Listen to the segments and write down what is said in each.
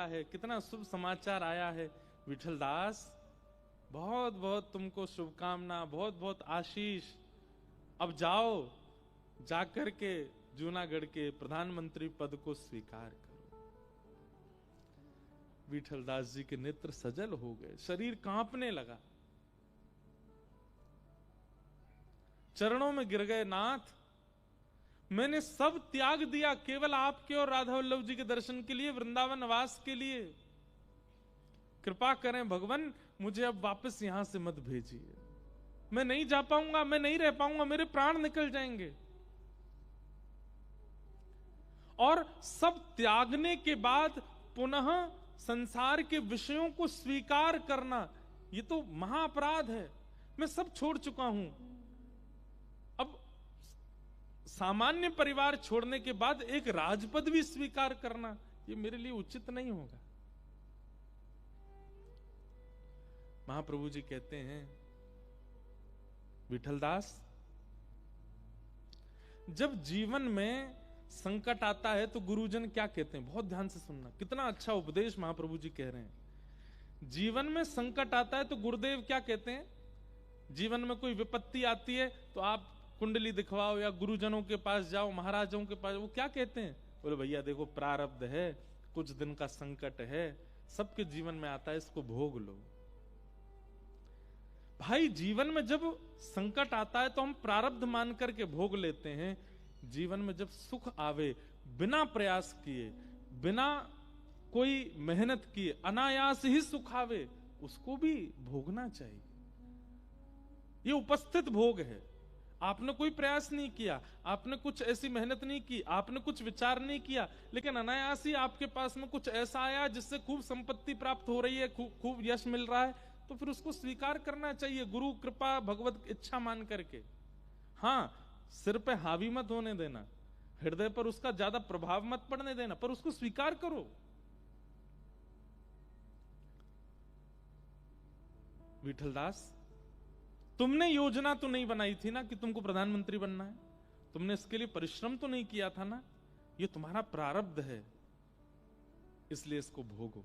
है, कितना शुभ समाचार आया है। विठल दास, बहुत बहुत तुमको शुभकामना, बहुत बहुत आशीष। अब जाओ, जाकर के जूनागढ़ के प्रधानमंत्री पद को स्वीकार करो। विठल दास जी के नेत्र सजल हो गए, शरीर कांपने लगा, चरणों में गिर गए। नाथ, मैंने सब त्याग दिया केवल आपके और राधा वल्लभ जी के दर्शन के लिए, वृंदावन वास के लिए। कृपा करें भगवान, मुझे अब वापस यहां से मत भेजिए। मैं नहीं जा पाऊंगा, मैं नहीं रह पाऊंगा, मेरे प्राण निकल जाएंगे। और सब त्यागने के बाद पुनः संसार के विषयों को स्वीकार करना, यह तो महाअपराध है। मैं सब छोड़ चुका हूं, अब सामान्य परिवार छोड़ने के बाद एक राजपद भी स्वीकार करना, यह मेरे लिए उचित नहीं होगा। महाप्रभु जी कहते हैं, विठलदास, जब जीवन में संकट आता है तो गुरुजन क्या कहते हैं, बहुत ध्यान से सुनना, कितना अच्छा उपदेश महाप्रभु जी कह रहे हैं। जीवन में संकट आता है तो गुरुदेव क्या कहते हैं, जीवन में कोई विपत्ति आती है तो आप कुंडली दिखवाओ या गुरुजनों के पास जाओ, महाराजों के पास। वो क्या कहते हैं, बोले भैया देखो प्रारब्ध है, कुछ दिन का संकट है, सबके जीवन में आता है, इसको भोग लो। भाई जीवन में जब संकट आता है तो हम प्रारब्ध मान करके भोग लेते हैं। जीवन में जब सुख आवे, बिना प्रयास किए, बिना कोई मेहनत किए, अनायास ही सुख आवे, उसको भी भोगना चाहिए। ये उपस्थित भोग है। आपने कोई प्रयास नहीं किया, आपने कुछ ऐसी मेहनत नहीं की, आपने कुछ विचार नहीं किया, लेकिन अनायास ही आपके पास में कुछ ऐसा आया जिससे खूब संपत्ति प्राप्त हो रही है, खूब यश मिल रहा है, तो फिर उसको स्वीकार करना चाहिए, गुरु कृपा भगवत इच्छा मान करके। हाँ, सिर पे हावी मत होने देना, हृदय पर उसका ज्यादा प्रभाव मत पड़ने देना, पर उसको स्वीकार करो। विठलदास, तुमने योजना तो नहीं बनाई थी ना कि तुमको प्रधानमंत्री बनना है, तुमने इसके लिए परिश्रम तो नहीं किया था ना, ये तुम्हारा प्रारब्ध है, इसलिए इसको भोगो।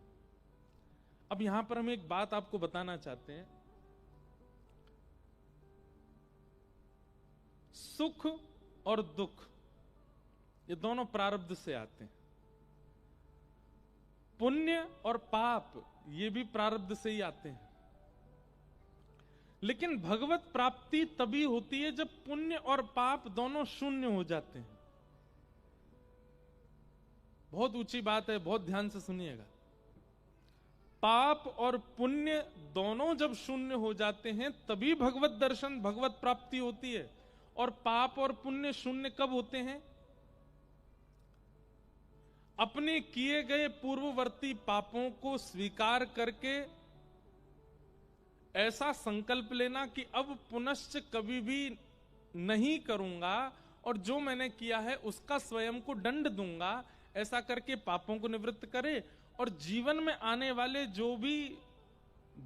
अब यहां पर हम एक बात आपको बताना चाहते हैं, सुख और दुख ये दोनों प्रारब्ध से आते हैं, पुण्य और पाप ये भी प्रारब्ध से ही आते हैं। लेकिन भगवत प्राप्ति तभी होती है जब पुण्य और पाप दोनों शून्य हो जाते हैं। बहुत ऊंची बात है, बहुत ध्यान से सुनिएगा। पाप और पुण्य दोनों जब शून्य हो जाते हैं तभी भगवत दर्शन, भगवत प्राप्ति होती है। और पाप और पुण्य शून्य कब होते हैं, अपने किए गए पूर्ववर्ती पापों को स्वीकार करके ऐसा संकल्प लेना कि अब पुनश्च कभी भी नहीं करूंगा और जो मैंने किया है उसका स्वयं को दंड दूंगा, ऐसा करके पापों को निवृत्त करे और जीवन में आने वाले जो भी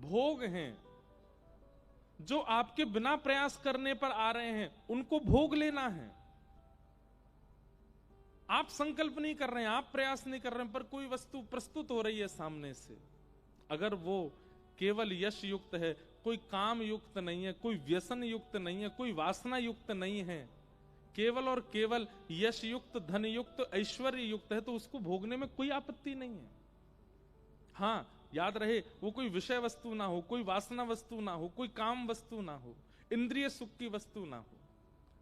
भोग हैं, जो आपके बिना प्रयास करने पर आ रहे हैं, उनको भोग लेना है। आप संकल्प नहीं कर रहे हैं, आप प्रयास नहीं कर रहे हैं, पर कोई वस्तु प्रस्तुत हो रही है सामने से, अगर वो केवल यश युक्त है, कोई काम युक्त नहीं है, कोई व्यसन युक्त नहीं है, कोई वासना युक्त नहीं है, केवल और केवल यश युक्त, धन युक्त, ऐश्वर्य युक्त है, तो उसको भोगने में कोई आपत्ति नहीं है। हाँ, याद रहे, वो कोई विषय वस्तु ना हो, कोई वासना वस्तु ना हो, कोई काम वस्तु ना हो, इंद्रिय सुख की वस्तु ना हो,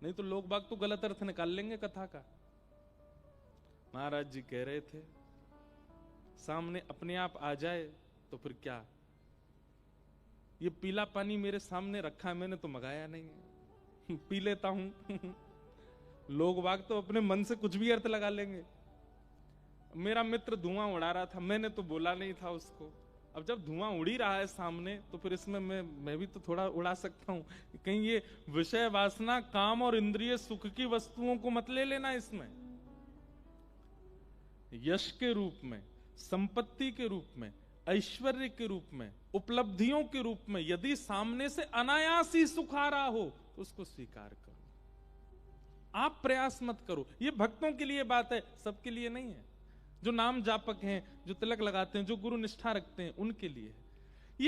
नहीं तो लोग बाग तो गलत अर्थ निकाल लेंगे कथा का। महाराज जी कह रहे थे, सामने अपने आप आ जाए तो फिर क्या, ये पीला पानी मेरे सामने रखा है, मैंने तो मंगाया नहीं है, पी लेता हूं। लोग बाग तो अपने मन से कुछ भी अर्थ लगा लेंगे। मेरा मित्र धुआं उड़ा रहा था, मैंने तो बोला नहीं था उसको। अब जब धुआं उड़ ही रहा है सामने, तो फिर इसमें मैं भी तो थोड़ा उड़ा सकता हूं। कहीं ये विषय वासना, काम और इंद्रिय सुख की वस्तुओं को मत ले लेना। इसमें यश के रूप में, संपत्ति के रूप में, ऐश्वर्य के रूप में, उपलब्धियों के रूप में यदि सामने से अनायास ही सुख आ रहा हो तो उसको स्वीकार करो, आप प्रयास मत करो। ये भक्तों के लिए बात है, सबके लिए नहीं है। जो नाम जापक हैं, जो तिलक लगाते हैं, जो गुरु निष्ठा रखते हैं, उनके लिए है।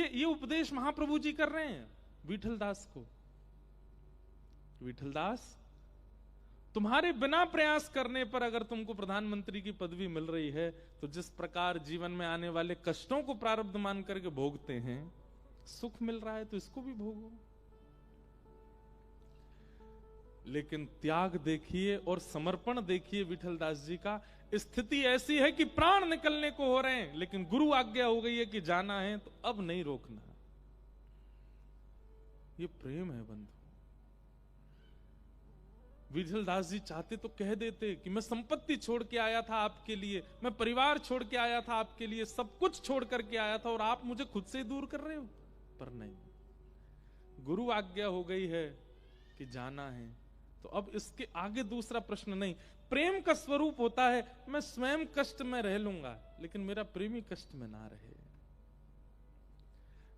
ये उपदेश महाप्रभु जी कर रहे हैं विठल दास को। विठल दास, तुम्हारे बिना प्रयास करने पर अगर तुमको प्रधानमंत्री की पदवी मिल रही है, तो जिस प्रकार जीवन में आने वाले कष्टों को प्रारब्ध मान करके भोगते हैं, सुख मिल रहा है तो इसको भी भोगो। लेकिन त्याग देखिए और समर्पण देखिए विठल दास जी का। स्थिति ऐसी है कि प्राण निकलने को हो रहे हैं, लेकिन गुरु आज्ञा हो गई है कि जाना है तो अब नहीं रोकना। ये प्रेम है बंधु। विठल दास जी चाहते तो कह देते कि मैं संपत्ति छोड़ के आया था आपके लिए, मैं परिवार छोड़ के आया था आपके लिए, सब कुछ छोड़ करके आया था और आप मुझे खुद से ही दूर कर रहे हो। पर नहीं, गुरु आज्ञा हो गई है कि जाना है, तो अब इसके आगे दूसरा प्रश्न नहीं। प्रेम का स्वरूप होता है मैं स्वयं कष्ट में रह लूंगा, लेकिन मेरा प्रेमी कष्ट में ना रहे।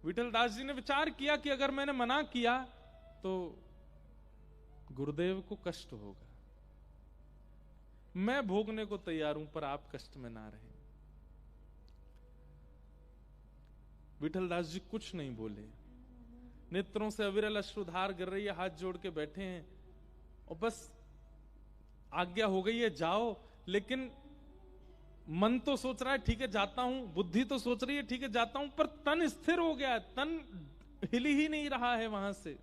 विठल दास जी ने विचार किया कि अगर मैंने मना किया तो गुरुदेव को कष्ट होगा, मैं भोगने को तैयार हूं पर आप कष्ट में ना रहे। विठल दास जी कुछ नहीं बोले, नेत्रों से अविरल अश्रुधार गिर रही है, हाथ जोड़ के बैठे हैं और बस आज्ञा हो गई है जाओ। लेकिन मन तो सोच रहा है ठीक है जाता हूं, बुद्धि तो सोच रही है ठीक है जाता हूं, पर तन स्थिर हो गया, तन हिल ही नहीं रहा है वहां से।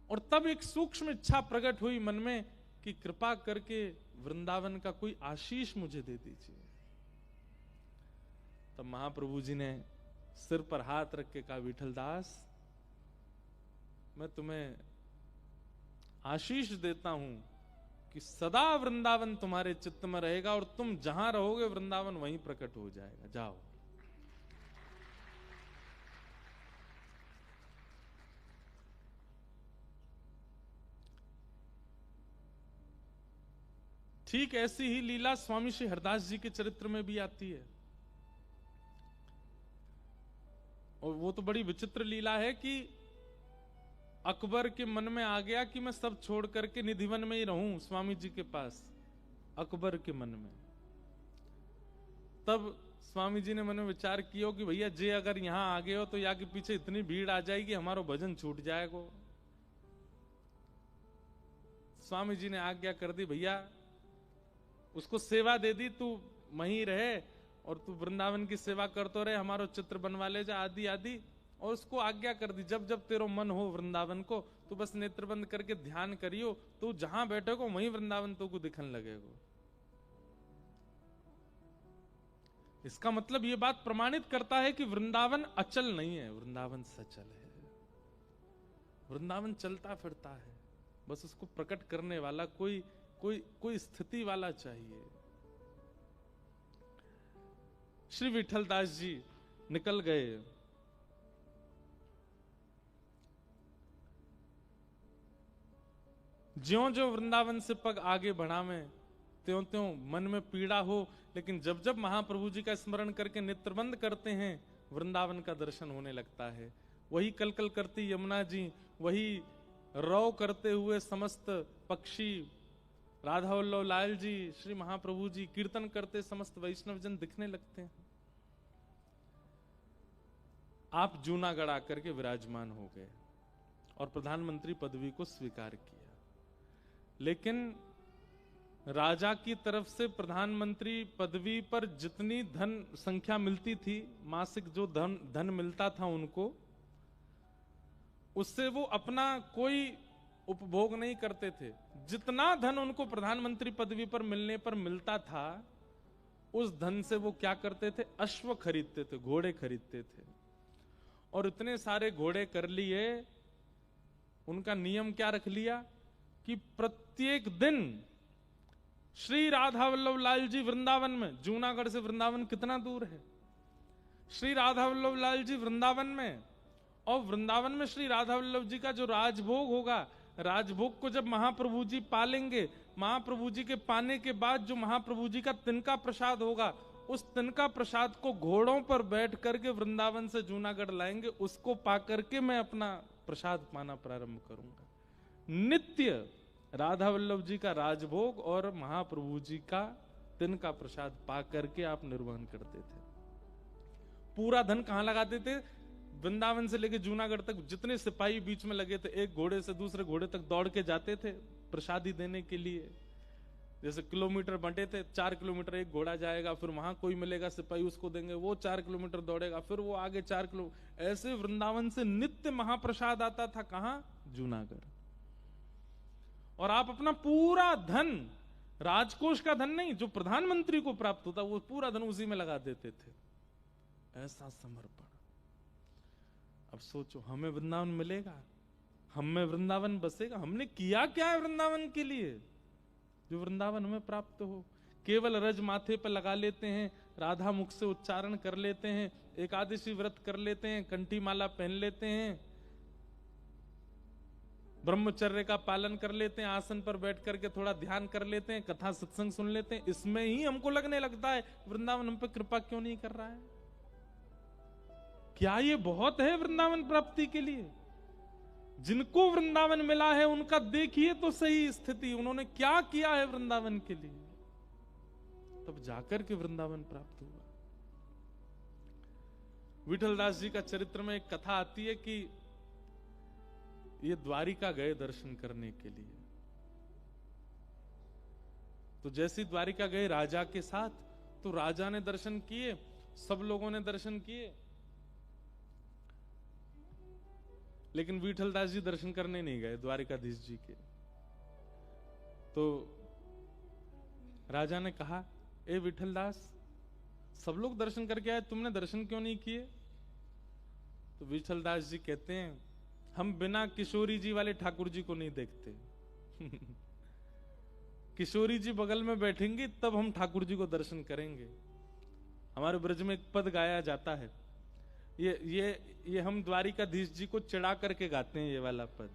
और तब एक सूक्ष्म इच्छा प्रकट हुई मन में कि कृपा करके वृंदावन का कोई आशीष मुझे दे दीजिए। तब महाप्रभु जी ने सिर पर हाथ रख के कहा, विठल दास मैं तुम्हें आशीष देता हूं कि सदा वृंदावन तुम्हारे चित्त में रहेगा और तुम जहां रहोगे वृंदावन वहीं प्रकट हो जाएगा, जाओ। ठीक ऐसी ही लीला स्वामी श्री हरदास जी के चरित्र में भी आती है। और वो तो बड़ी विचित्र लीला है कि अकबर के मन में आ गया कि मैं सब छोड़ करके निधिवन में ही रहूं स्वामी जी के पास, अकबर के मन में। तब स्वामी जी ने मन में विचार किया कि भैया जे अगर यहां आ गए हो तो यहाँ के पीछे इतनी भीड़ आ जाएगी हमारा भजन छूट जाएगा। स्वामी जी ने आज्ञा कर दी, भैया उसको सेवा दे दी, तू वहीं रहे और तू वृंदावन की सेवा करते रहे, हमारा चित्र बनवा ले जा आदि आदि। और उसको आज्ञा कर दी जब जब तेरो मन हो वृंदावन को तो बस नेत्र बंद करके ध्यान करियो, तू जहां बैठेगो वहीं वृंदावन तो को दिखने लगेगा। इसका मतलब ये बात प्रमाणित करता है कि वृंदावन अचल नहीं है, वृंदावन सचल है। वृंदावन चलता फिरता है, बस उसको प्रकट करने वाला कोई स्थिति वाला चाहिए। श्री विठल दास जी निकल गए। ज्यों ज्यों वृंदावन से पग आगे बढ़ावे त्यों त्यों मन में पीड़ा हो, लेकिन जब जब महाप्रभु जी का स्मरण करके नेत्र बंद करते हैं वृंदावन का दर्शन होने लगता है। वही कलकल करती यमुना जी, वही रौ करते हुए समस्त पक्षी, राधा वल्लभ लाल जी, श्री महाप्रभु जी, कीर्तन करते समस्त वैष्णव जन दिखने लगते हैं। आप जूनागढ़ आकर के विराजमान हो गए और प्रधानमंत्री पदवी को स्वीकार किया। लेकिन राजा की तरफ से प्रधानमंत्री पदवी पर जितनी धन संख्या मिलती थी, मासिक जो धन मिलता था उनको, उससे वो अपना कोई उपभोग नहीं करते थे। जितना धन उनको प्रधानमंत्री पदवी पर मिलने पर मिलता था, उस धन से वो क्या करते थे, अश्व खरीदते थे, घोड़े खरीदते थे। और इतने सारे घोड़े कर लिए, उनका नियम क्या रख लिया कि प्रत्येक दिन श्री राधा वल्लभ लाल जी वृंदावन में, जूनागढ़ से वृंदावन कितना दूर है, श्री राधा वल्लभ लाल जी वृंदावन में, और वृंदावन में श्री राधा वल्लभ जी का जो राजभोग होगा, राजभोग को जब महाप्रभु जी पालेंगे, महाप्रभु जी के पाने के बाद जो महाप्रभु जी का तिनका प्रसाद होगा, उस तिनका प्रसाद को घोड़ों पर बैठ करके वृंदावन से जूनागढ़ लाएंगे, उसको पा करके मैं अपना प्रसाद पाना प्रारंभ करूंगा। नित्य राधा वल्लभ जी का राजभोग और महाप्रभु जी का तिनका प्रसाद पा करके आप निर्वहन करते थे। पूरा धन कहां लगाते थे? वृंदावन से लेके जूनागढ़ तक जितने सिपाही बीच में लगे थे, एक घोड़े से दूसरे घोड़े तक दौड़ के जाते थे प्रसादी देने के लिए। जैसे किलोमीटर बंटे थे, 4 किलोमीटर एक घोड़ा जाएगा, फिर वहां कोई मिलेगा सिपाही, उसको देंगे, वो 4 किलोमीटर दौड़ेगा, फिर वो आगे 4 किलोमीटर। ऐसे वृंदावन से नित्य महाप्रसाद आता था। कहां? जूनागढ़। और आप अपना पूरा धन, राजकोष का धन नहीं, जो प्रधानमंत्री को प्राप्त होता, वो पूरा धन उसी में लगा देते थे। ऐसा समर्पण। अब सोचो, हमें वृंदावन मिलेगा, हम में वृंदावन बसेगा? हमने किया क्या है वृंदावन के लिए जो वृंदावन हमें प्राप्त हो? केवल रज माथे पर लगा लेते हैं, राधा मुख से उच्चारण कर लेते हैं, एकादशी व्रत कर लेते हैं, कंठी माला पहन लेते हैं, ब्रह्मचर्य का पालन कर लेते हैं, आसन पर बैठ करके थोड़ा ध्यान कर लेते हैं, कथा सत्संग सुन लेते हैं। इसमें ही हमको लगने लगता है वृंदावन हम पे कृपा क्यों नहीं कर रहा है? क्या ये बहुत है वृंदावन प्राप्ति के लिए? जिनको वृंदावन मिला है उनका देखिए तो सही स्थिति, उन्होंने क्या किया है वृंदावन के लिए, तब जाकर के वृंदावन प्राप्त हुआ। विठलदास जी का चरित्र में एक कथा आती है कि ये द्वारिका गए दर्शन करने के लिए। तो जैसी द्वारिका गए राजा के साथ, तो राजा ने दर्शन किए, सब लोगों ने दर्शन किए, लेकिन विठलदास जी दर्शन करने नहीं गए द्वारिकाधीश जी के। तो राजा ने कहा, ए विठलदास, सब लोग दर्शन करके आए, तुमने दर्शन क्यों नहीं किए? तो विठलदास जी कहते हैं, हम बिना किशोरी जी वाले ठाकुर जी को नहीं देखते। किशोरी जी बगल में बैठेंगी तब हम ठाकुर जी को दर्शन करेंगे। हमारे ब्रज में एक पद गाया जाता है, ये हम द्वारिकाधीश जी को चिढ़ा करके गाते हैं ये वाला पद।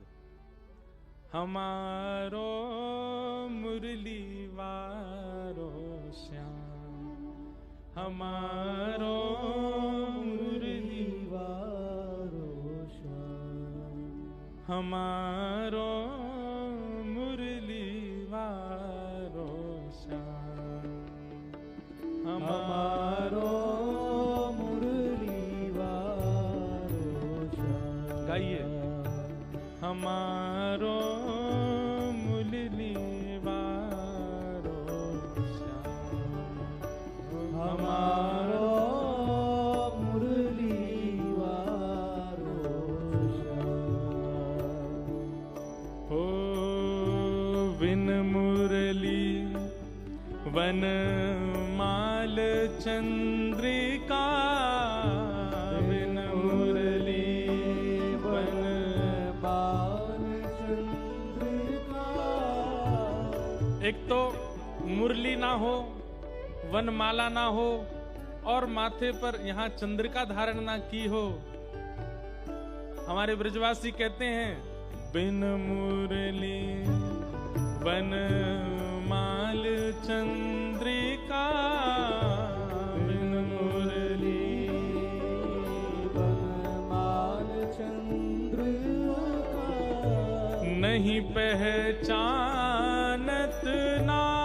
हमारो मुरली वारो श्याम, हमारो मुरली वारो श्याम, हमारो मुरली वारो श्याम, हमारो गाइए। हमारो मुरली वारो श्याम, हमारो मुरली वारो श्याम। हो विन मुरली वन माल चंद्रिका, एक तो मुरली ना हो, वनमाला ना हो, और माथे पर यहाँ चंद्रिका धारण ना की हो। हमारे ब्रजवासी कहते हैं, बिन मुरली वनमाल चंद्रिका, बिन मुरली वनमाल चंद्रिका, नहीं पहचानत नाम,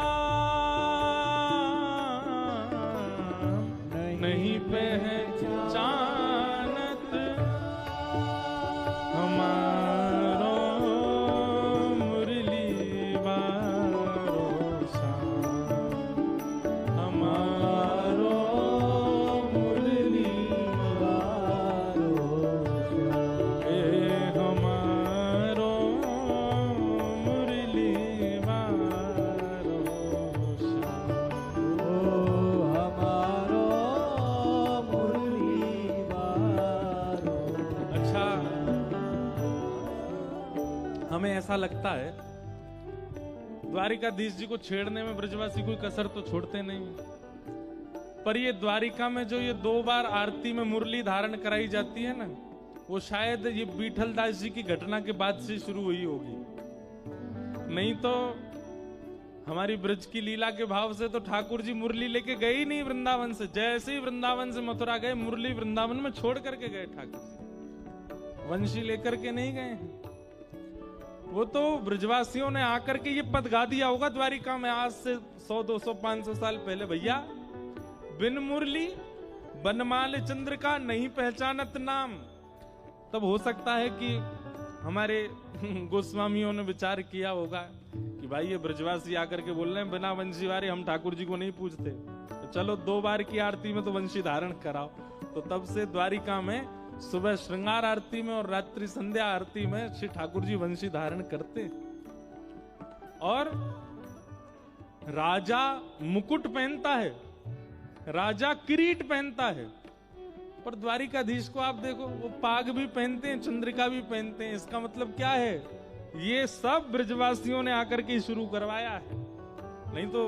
नहीं पहचानत हमारो मुरली वारो श्याम, हमारो मुरली वारो श्याम, हमारो हमें ऐसा लगता है द्वारिकाधीश जी को छेड़ने में ब्रजवासी कोई कसर तो छोड़ते नहीं, पर ये द्वारिका में जो ये 2 बार आरती में मुरली धारण कराई जाती है ना, वो शायद ये विठलदास जी की घटना के बाद से शुरू हुई होगी। नहीं तो हमारी ब्रज की लीला के भाव से तो ठाकुर जी मुरली लेके गए ही नहीं वृंदावन से। जैसे ही वृंदावन से मथुरा गए, मुरली वृंदावन में छोड़ करके गए ठाकुर जी, वंशी लेकर के नहीं गए। वो तो ब्रजवासियों ने आकर के ये पद गा दिया होगा द्वारिका में आज से 100, 200, 500 साल पहले, भैया बिन मुरली बनमाल चंद्रिका नहीं पहचानत नाम। तब हो सकता है कि हमारे गोस्वामियों ने विचार किया होगा कि भाई ये ब्रजवासी आकर के बोल रहे हैं बिना वंशी वारे हम ठाकुर जी को नहीं पूजते, तो चलो 2 बार की आरती में तो वंशी धारण कराओ। तो तब से द्वारिका में सुबह श्रृंगार आरती में और रात्रि संध्या आरती में श्री ठाकुर जी वंशी धारण करते। और राजा मुकुट पहनता है, राजा किरीट पहनता है, पर द्वारिकाधीश को आप देखो वो पाग भी पहनते हैं, चंद्रिका भी पहनते हैं। इसका मतलब क्या है? ये सब ब्रजवासियों ने आकर के शुरू करवाया है। नहीं तो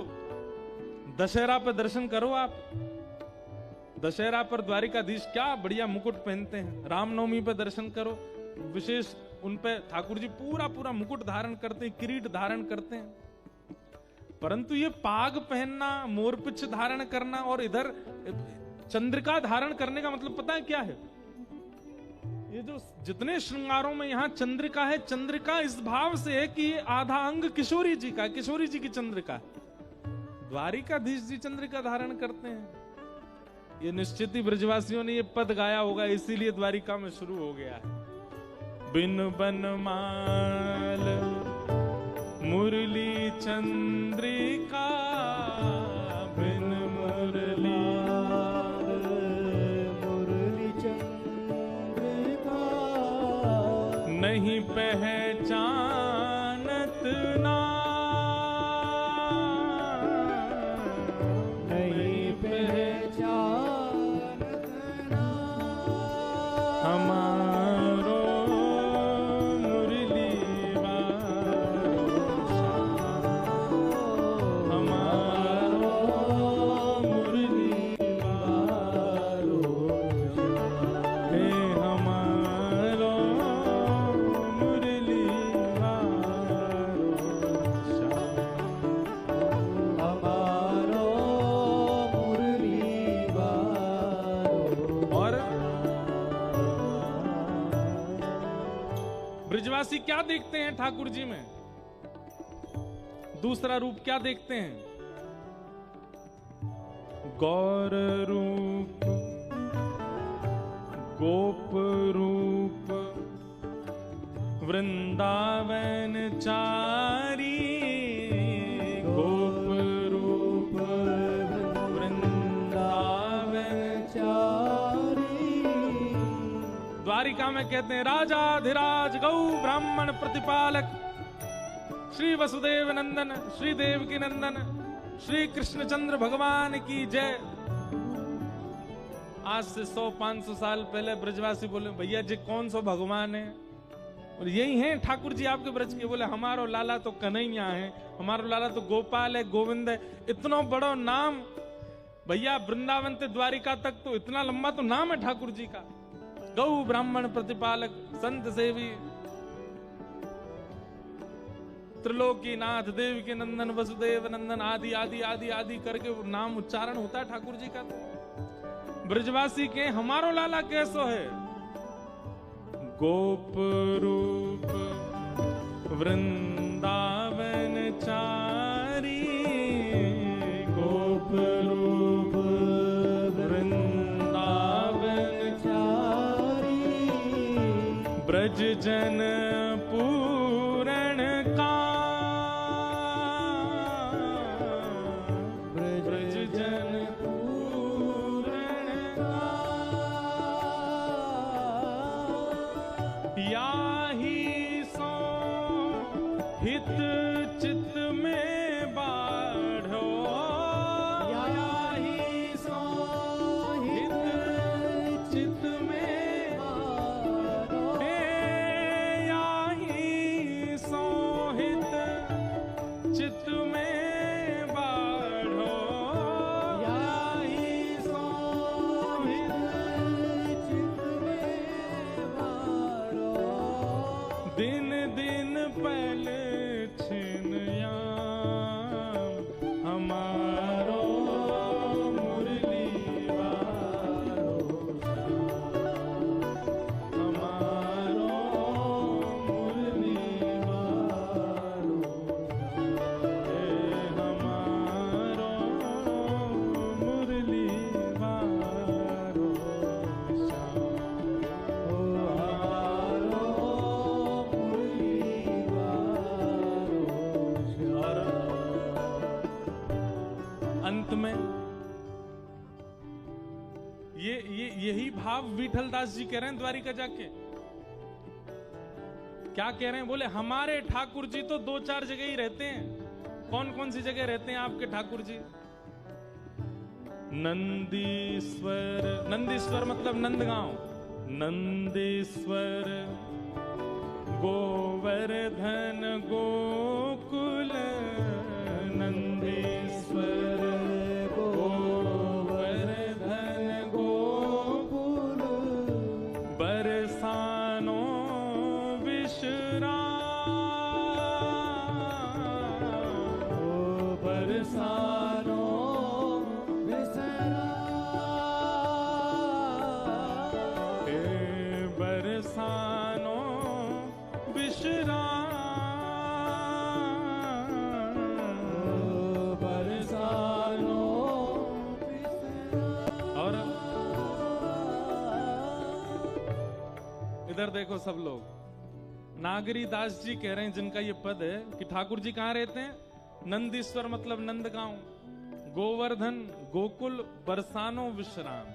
दशहरा पर दर्शन करो आप, दशहरा पर द्वारिकाधीश क्या बढ़िया मुकुट पहनते हैं। रामनवमी पर दर्शन करो, विशेष उन पे ठाकुर जी पूरा पूरा मुकुट धारण करते हैं, किरीट धारण करते हैं। परंतु ये पाग पहनना, मोरपिछ धारण करना और इधर चंद्रिका धारण करने का मतलब पता है क्या है? ये जो जितने श्रृंगारों में यहाँ चंद्रिका है, चंद्रिका इस भाव से है कि ये आधा अंग किशोरी जी का, किशोरी जी की चंद्रिका है। द्वारिकाधीश जी चंद्रिका धारण करते हैं। ये निश्चित ही ब्रजवासियों ने ये पद गाया होगा, इसीलिए द्वारिका में शुरू हो गया है। बिन बनमाल मुरली चंद्रिका, बिन मुरली नहीं पहचानत ना, नहीं पहचानत ना हमारो मुरली वारो हमारो मुरली वारो हे हमारो ब्रजवासी क्या देखते हैं ठाकुर जी में? दूसरा रूप क्या देखते हैं? गौर रूप, गोप रूप, वृंदावन चारी, गोप रूप वृंदावन चारी। द्वारिका में कहते हैं राजाधिराज गौ ब्राह्मण प्रतिपालक श्री वसुदेव नंदन, श्री देवकी नंदन, श्री कृष्णचंद्र भगवान की जय। आज से 100-500 साल पहले ब्रजवासी बोले भैया जी कौन सो भगवान है? और यही है ठाकुर जी आपके ब्रज के। बोले हमारो लाला तो कन्हैया है, हमारो लाला तो गोपाल है, गोविंद है। इतना बड़ा नाम भैया, वृंदावन से द्वारिका तक तो इतना लंबा तो नाम है ठाकुर जी का। गौ ब्राह्मण प्रतिपालक, संत सेवी, त्रिलोकी नाथ, देव के नंदन, वसुदेव नंदन, आदि आदि आदि आदि करके नाम उच्चारण होता है ठाकुर जी का। तो ब्रजवासी के हमारो लाला कैसो है? गोप रूप वृंदावन चारी, गोप रूप वृंदावन चारी, ब्रज जन पूरण का, ब्रज जन पूरण का, याही सो हित चित में बाढ़ो, याही सो हित चित में बाढ़ो, याही सो हित चित में बाढ़ो, याही सो हित चित में बाढ़ो। दिन दिन पहले यही भाव विठल दास जी कह रहे हैं द्वारिका जाके। क्या कह रहे हैं? बोले हमारे ठाकुर जी तो 2-4 जगह ही रहते हैं। कौन कौन सी जगह रहते हैं आपके ठाकुर जी? नंदीश्वर, नंदीश्वर मतलब नंदगांव, नंदीश्वर, गोवर्धन गोकुल, नंदीश्वर गोवर्धन गोकुल, बरसानो विश्राम, बरसानो विश्राम, बरसानो विश्राम, बरसानो विश्राम। और इधर देखो सब लोग, नागरी दास जी कह रहे हैं जिनका ये पद है कि ठाकुर जी कहाँ रहते हैं? नंदीश्वर मतलब नंदगांव, गोवर्धन गोकुल, बरसानो विश्राम।